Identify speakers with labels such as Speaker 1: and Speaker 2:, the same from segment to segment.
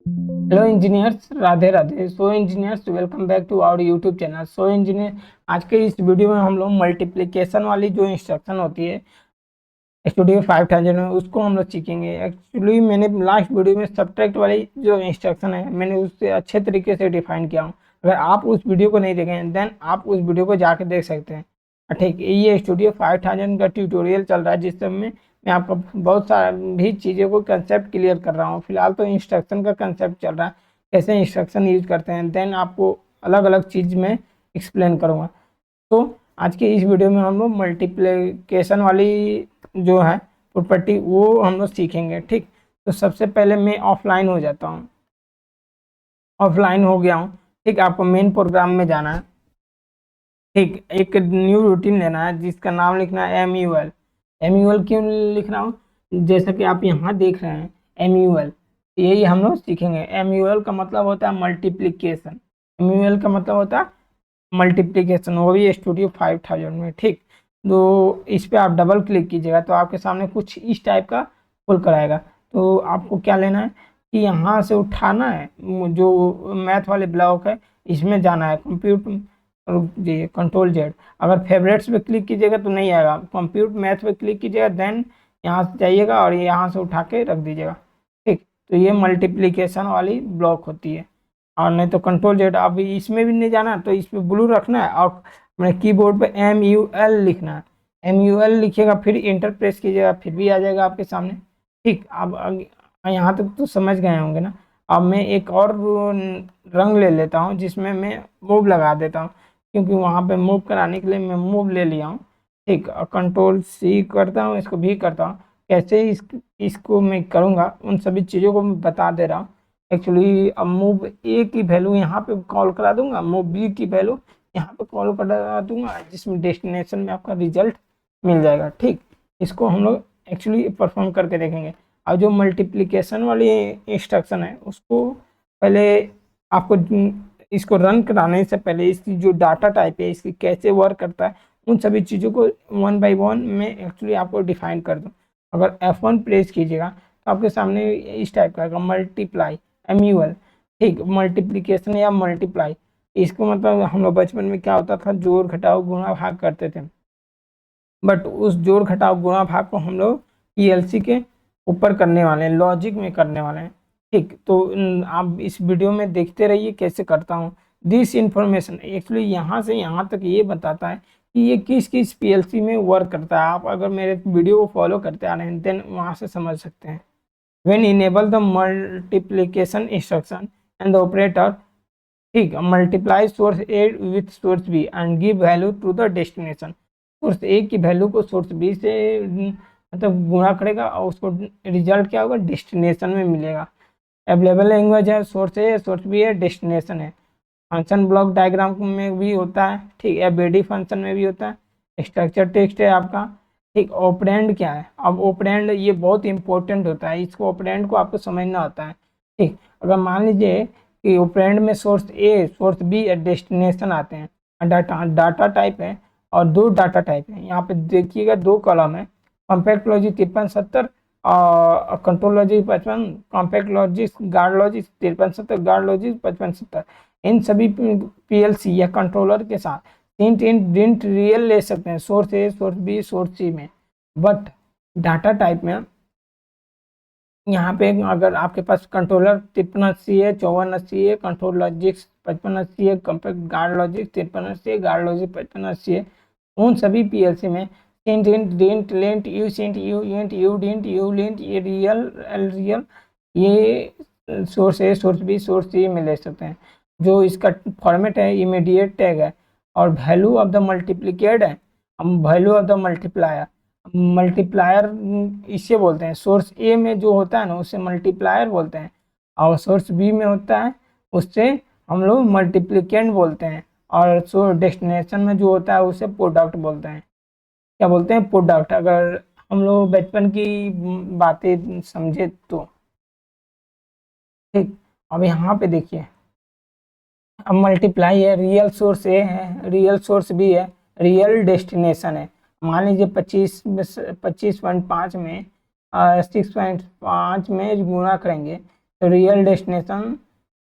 Speaker 1: Hello engineers, Radhe Radhe. So engineers, welcome back to our YouTube channel. So engineer, आज के इस video में हम लोग मल्टीप्लिकेशन वाली जो इंस्ट्रक्शन होती है स्टूडियो 5000 में, उसको हम लोग सीखेंगे। एक्चुअली मैंने लास्ट वीडियो में सब्ट्रैक्ट वाली जो इंस्ट्रक्शन है मैंने उससे अच्छे तरीके से डिफाइन किया हूँ। अगर आप उस वीडियो को नहीं देखें देन आप उस वीडियो को जाकर देख सकते हैं। ठीक, ये स्टूडियो 5000 का ट्यूटोरियल चल रहा है जिस समय मैं आपको बहुत सारी चीज़ों को कंसेप्ट क्लियर कर रहा हूँ। फिलहाल तो इंस्ट्रक्शन का कंसेप्ट चल रहा है, कैसे इंस्ट्रक्शन यूज करते हैं, देन आपको अलग अलग चीज़ में एक्सप्लेन करूँगा। तो आज के इस वीडियो में हम लोग मल्टीप्लिकेशन वाली जो है प्रॉपर्टी वो हम लोग सीखेंगे। ठीक, तो सबसे पहले मैं ऑफलाइन हो जाता हूँ। ऑफलाइन हो गया हूँ। ठीक, आपको मेन प्रोग्राम में जाना है। ठीक, एक न्यू रूटीन लेना है जिसका नाम लिखना है MUL। MUL क्यों लिख रहा हूँ, जैसा कि आप यहाँ देख रहे हैं MUL, यही हम लोग सीखेंगे। MUL का मतलब होता है मल्टीप्लिकेशन। MUL का मतलब होता है मल्टीप्लिकेशन, वो भी स्टूडियो 5000 में। ठीक, तो इस पे आप डबल क्लिक कीजिएगा तो आपके सामने कुछ इस टाइप का खुल कर आएगा। तो आपको क्या लेना है कि यहाँ से उठाना है, जो मैथ वाले ब्लॉक है इसमें जाना है। कंप्यूटर जी, कंट्रोल Z। अगर फेवरेट्स पे क्लिक कीजिएगा तो नहीं आएगा, कंप्यूटर मैथ पे क्लिक कीजिएगा देन यहाँ से जाइएगा और यहाँ से उठा के रख दीजिएगा। ठीक, तो ये मल्टीप्लिकेशन वाली ब्लॉक होती है। और नहीं तो कंट्रोल Z। अब इसमें भी नहीं जाना तो इस पे ब्लू रखना है और अपने कीबोर्ड पे MUL लिखना है। MUL लिखिएगा, फिर इंटर प्रेस कीजिएगा, फिर भी आ जाएगा आपके सामने। ठीक, अब यहाँ तक तो समझ गए होंगे ना। अब मैं एक और रंग ले लेता हूँ जिसमें मैं मूव लगा देता हूँ, क्योंकि वहाँ पे मूव कराने के लिए मैं मूव ले लिया हूँ। ठीक, और कंट्रोल C करता हूँ, इसको भी करता हूँ। कैसे इसको मैं करूँगा उन सभी चीज़ों को मैं बता दे रहा हूँ। एक्चुअली अब मूव A की वैल्यू यहाँ पे कॉल करा दूंगा, मूव B की वैल्यू यहाँ पे कॉल करा दूंगा, जिसमें डेस्टिनेशन में आपका रिजल्ट मिल जाएगा। ठीक, इसको हम लोग एक्चुअली परफॉर्म करके देखेंगे। और जो मल्टीप्लिकेशन वाली इंस्ट्रक्शन है उसको पहले आपको इसको रन कराने से पहले इसकी जो डाटा टाइप है, इसकी कैसे वर्क करता है, उन सभी चीज़ों को वन बाय वन में एक्चुअली आपको डिफाइन कर दूँ। अगर F1 प्रेस कीजिएगा तो आपके सामने इस टाइप का आएगा मल्टीप्लाई, MUL। ठीक, मल्टीप्लिकेशन या मल्टीप्लाई, इसको मतलब हम लोग बचपन में क्या होता था, जोड़ घटाव गुणा भाग करते थे। बट उस जोड़ घटाव गुणा भाग को हम लोग PLC के ऊपर करने वाले हैं, लॉजिक में करने वाले हैं। ठीक, तो आप इस वीडियो में देखते रहिए कैसे करता हूँ। दिस इंफॉर्मेशन एक्चुअली यहाँ से यहाँ तक ये बताता है कि ये किस किस PLC में वर्क करता है। आप अगर मेरे वीडियो को फॉलो करते आ रहे हैं देन वहाँ से समझ सकते हैं। When enable the multiplication instruction and the operator, ठीक, multiply source A with source B and give value to the destination. Source A की वैल्यू को सोर्स B से मतलब गुणा करेगा और उसको रिजल्ट क्या होगा, डेस्टिनेशन में मिलेगा। अवेलेबल लैंग्वेज है, सोर्स A है, सोर्स B है, डेस्टिनेशन है। फंक्शन ब्लॉक डायग्राम में भी होता है। ठीक, एबीडी फंक्शन में भी होता है। स्ट्रक्चर टेक्स्ट है आपका। ठीक, ऑपरेंड क्या है, अब ऑपरेंड ये बहुत इंपॉर्टेंट होता है, इसको ऑपरेंड को आपको समझना होता है। ठीक, अगर मान लीजिए कि ऑपरेंड में सोर्स A सोर्स B या डेस्टिनेशन आते हैं, डाटा डाटा टाइप है और दो डाटा टाइप है। यहाँ पे देखिएगा दो कॉलम है, कॉम्पैक्ट लॉजिक 5370 और control logic 55, compact logic guard logic 5370, guard logic 5570। इन सभी PLC या कंट्रोलर के साथ इंट इंट डिंट रियल ले सकते हैं, source A source B source C में। बट डाटा टाइप में यहाँ पे अगर आपके पास कंट्रोलर 5380 है, 5480 है, कंट्रोल लॉजिक 5580 है, कॉम्पैक्ट गार्ड लॉजिक 5380 है, गार्ड लॉजिक 5580 है, उन सभी PLC में int int didn't lent you sent you int you didn't you lent ये रियल एल रियल, ये source A source B source C में ले सकते हैं। जो इसका फॉर्मेट है इमीडिएट टैग है और वैल्यू ऑफ द मल्टीप्लिकेड है, हम value of the multiplier. Multiplier इसे बोलते हैं, सोर्स A में जो होता है ना उसे मल्टीप्लायर बोलते हैं, और सोर्स B में होता है उससे हम लोग मल्टीप्लिकेंट बोलते हैं, और सो डेस्टिनेशन में जो होता है उसे प्रोडक्ट बोलते हैं। क्या बोलते हैं, प्रोडक्ट। अगर हम लोग बचपन की बातें समझे तो। ठीक, अब यहाँ पे देखिए, अब मल्टीप्लाई है, रियल सोर्स A है, रियल सोर्स B है, रियल डेस्टिनेशन है। मान लीजिए 25.5 में 6.5 में गुणा करेंगे तो रियल डेस्टिनेशन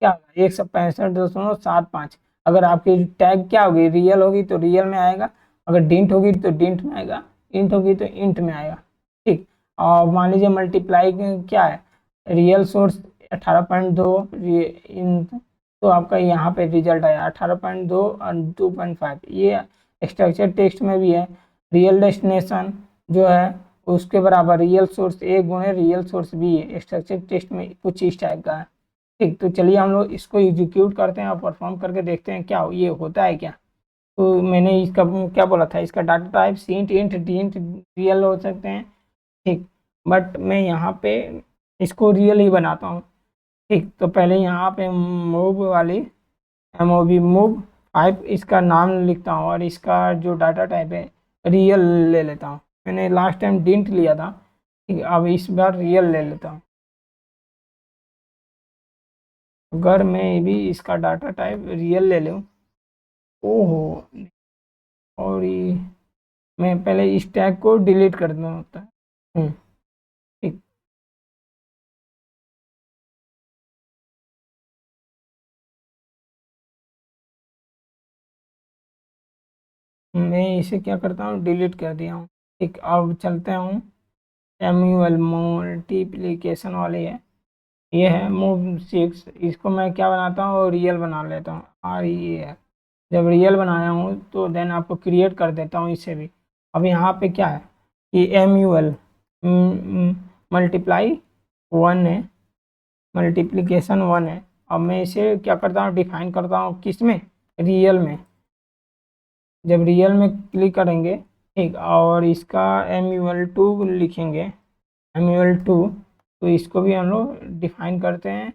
Speaker 1: क्या होगा 165.75। अगर आपकी टैग क्या होगी रियल होगी तो रियल में आएगा, अगर डिंट होगी तो डिंट में आएगा, इंट होगी तो इंट में आएगा। ठीक, और मान लीजिए मल्टीप्लाई क्या है रियल सोर्स 18.2 इन, तो आपका यहाँ पे रिजल्ट आया 18.2 और 2.5। ये स्ट्रक्चर टेक्स्ट में भी है, रियल डेस्टिनेशन जो है उसके बराबर रियल सोर्स ए गुणे रियल सोर्स बी है, स्ट्रक्चर टेस्ट में कुछ इस टाइप का है। ठीक, तो चलिए हम लोग इसको एग्जीक्यूट करते हैं और परफॉर्म करके देखते हैं क्या ये होता है क्या। तो मैंने इसका क्या बोला था, इसका data type seat int didn't real हो सकते हैं। ठीक, बट मैं यहाँ पे इसको रियल ही बनाता हूँ। ठीक, तो पहले यहाँ पे मूव वाली एमओवी मूव 5 इसका नाम लिखता हूँ और इसका जो डाटा टाइप है रियल ले लेता हूँ। मैंने लास्ट टाइम डिंट लिया था, ठीक है, अब इस बार रियल ले लेता हूँ। अगर मैं भी इसका डाटा टाइप रियल ले लूँ, ओहो, और ये मैं पहले इस टैग को डिलीट कर दूँ होता है। ठीक, मैं इसे क्या करता हूँ डिलीट कर दिया हूँ। ठीक, अब चलते हूँ एमयूएल मल्टीप्लीकेशन वाली है, ये है मूव 6। इसको मैं क्या बनाता हूँ रियल बना लेता हूँ आर ई है। जब रियल बनाया हूँ तो देन आपको क्रिएट कर देता हूँ इसे भी। अब यहाँ पे क्या है कि एम यू एल मल्टीप्लाई 1 है, मल्टीप्लिकेशन 1 है। अब मैं इसे क्या करता हूँ डिफाइन करता हूँ किस में रियल में। जब रियल में क्लिक करेंगे, ठीक, और इसका एम यू एल 2 लिखेंगे, एम यू एल 2, तो इसको भी हम लोग डिफाइन करते हैं।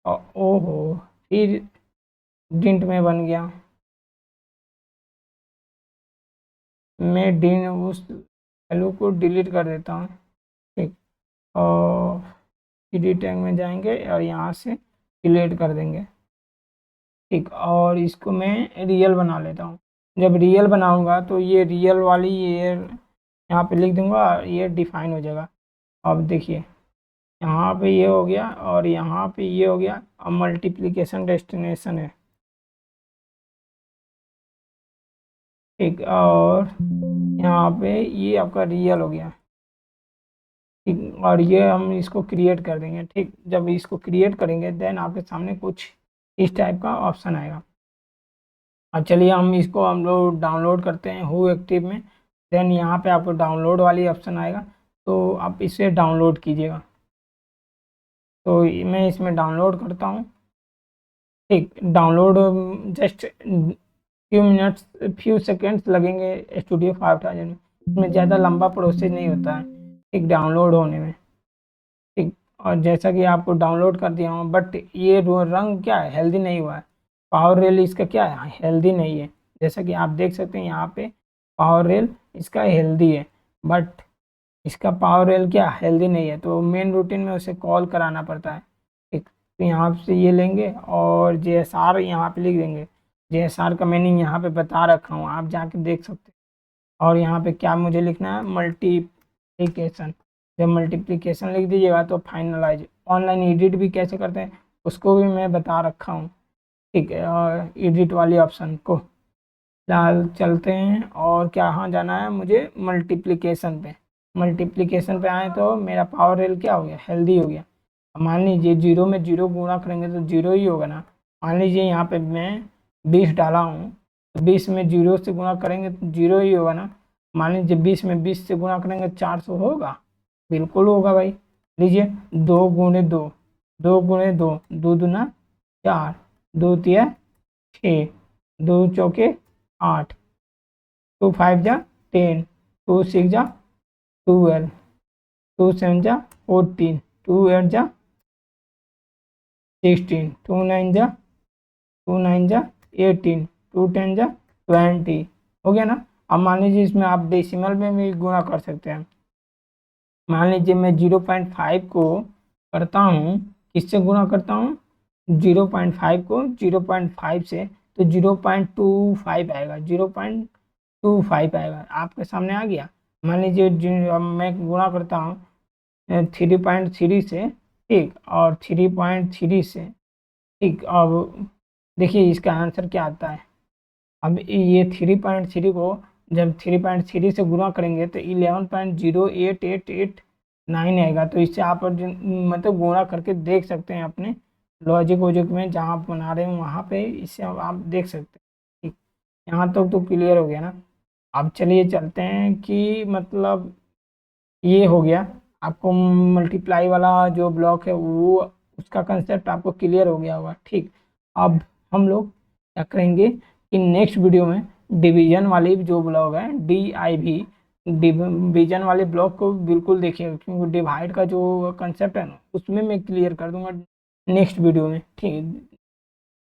Speaker 1: और ओहो, फिर डिंट में बन गया। मैं डिन उस वैल्यू को डिलीट कर देता हूँ। ठीक, और ईडी टैग में जाएंगे और यहाँ से डिलीट कर देंगे। ठीक, और इसको मैं रियल बना लेता हूँ। जब रियल बनाऊंगा तो ये रियल वाली ये यहाँ पे लिख दूंगा, ये डिफाइन हो जाएगा। अब देखिए यहाँ पे ये हो गया और यहाँ पे ये हो गया। अब मल्टीप्लिकेशन डेस्टिनेशन है। ठीक, और यहाँ पे ये आपका रियल हो गया। ठीक, और ये हम इसको क्रिएट कर देंगे। ठीक, जब इसको क्रिएट करेंगे देन आपके सामने कुछ इस टाइप का ऑप्शन आएगा। और चलिए हम लोग डाउनलोड करते हैं हु एक्टिव में। देन यहाँ पे आपको डाउनलोड वाली ऑप्शन आएगा, तो आप इसे डाउनलोड कीजिएगा। तो मैं इसमें डाउनलोड करता हूँ। ठीक, डाउनलोड जस्ट फ्यू सेकेंड्स लगेंगे स्टूडियो 5000 में। इसमें ज़्यादा लंबा प्रोसेस नहीं होता है ठीक डाउनलोड होने में। ठीक, और जैसा कि आपको डाउनलोड कर दिया हूँ, बट ये रंग क्या है हेल्दी नहीं हुआ है। पावर रेल इसका क्या है हेल्दी नहीं है। जैसा कि आप देख सकते हैं यहाँ पे पावर रेल इसका हेल्दी है, बट इसका पावर रेल क्या हेल्दी नहीं है, तो मेन रूटीन में उसे कॉल कराना पड़ता है। ठीक, तो यहाँ से ये लेंगे और जे एस आर यहाँ पे लिख देंगे। जे एस आर का मीनिंग यहाँ पे बता रखा हूँ, आप जाके देख सकते हैं। और यहाँ पे क्या मुझे लिखना है मल्टीप्लिकेशन। जब मल्टीप्लिकेशन लिख दीजिएगा तो फाइनलाइज। ऑनलाइन एडिट भी कैसे करते हैं उसको भी मैं बता रखा हूँ। ठीक है, और एडिट वाली ऑप्शन को फिलहाल चलते हैं और क्या कहाँ जाना है मुझे मल्टीप्लिकेशन पे। मल्टीप्लिकेशन पे आए तो मेरा पावर रेल क्या हो गया हेल्दी हो गया। अब मान लीजिए जीरो में जीरो गुणा करेंगे तो जीरो ही होगा ना। मान लीजिए यहाँ पे मैं 20 डाला हूँ, तो 20 में जीरो से गुणा करेंगे तो जीरो ही होगा ना। मान लीजिए 20 में 20 से गुणा करेंगे 400 होगा, बिल्कुल होगा भाई। लीजिए 2 गुणे 2, 2 गुणे 2, 2 दूना 4, 2 तिया 6, 2 चौके 8, 2 5 जा 10, 2 6 जा 12, 2 7 जा 14, 2 8 जा 16, 2 9 जा 18, 2 10 जा 20। हो गया ना। अब मान लीजिए इसमें आप डेसिमल में भी गुणा कर सकते हैं। मान लीजिए मैं 0.5 को करता हूँ, किससे गुणा करता हूँ 0.5 को 0.5 से, तो 0.25 आएगा, 0.25 आएगा आपके सामने आ गया। मान लीजिए अब मैं गुणा करता हूँ 3.3 से, ठीक, और 3.3 से, ठीक। अब देखिए इसका आंसर क्या आता है। अब ये 3.3 को जब 3.3 से गुणा करेंगे तो 11.08889 आएगा। तो इससे आप मतलब गुणा करके देख सकते हैं अपने लॉजिक वॉजिक में, जहाँ आप बना रहे हैं वहाँ पे इससे आप देख सकते हैं। ठीक, यहाँ तक तो क्लियर हो गया ना। अब चलिए चलते हैं कि मतलब ये हो गया, आपको मल्टीप्लाई वाला जो ब्लॉक है वो उसका कंसेप्ट आपको क्लियर हो गया होगा। ठीक, अब हम लोग क्या करेंगे कि नेक्स्ट वीडियो में डिवीजन वाली जो ब्लॉक है DIV, डिवीजन वाले ब्लॉक को बिल्कुल देखिएगा, क्योंकि डिवाइड का जो कंसेप्ट है ना उसमें मैं क्लियर कर दूंगा नेक्स्ट वीडियो में। ठीक,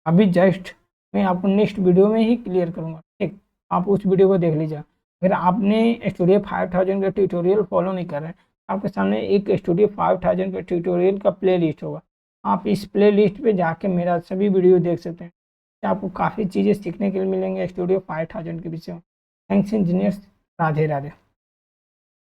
Speaker 1: अभी जस्ट मैं आपको नेक्स्ट वीडियो में ही क्लियर करूंगा। ठीक, आप उस वीडियो को देख लीजिए। अगर आपने स्टूडियो 5000 का ट्यूटोरियल फॉलो नहीं कर रहे हैं, आपके सामने एक स्टूडियो 5000 का ट्यूटोरियल का प्ले लिस्ट होगा। आप इस प्ले लिस्ट पर जाके मेरा सभी वीडियो देख सकते हैं। आपको काफ़ी चीज़ें सीखने के लिए मिलेंगे स्टूडियो 5000 के विषय में। Thanks engineers, Radhe Radhe.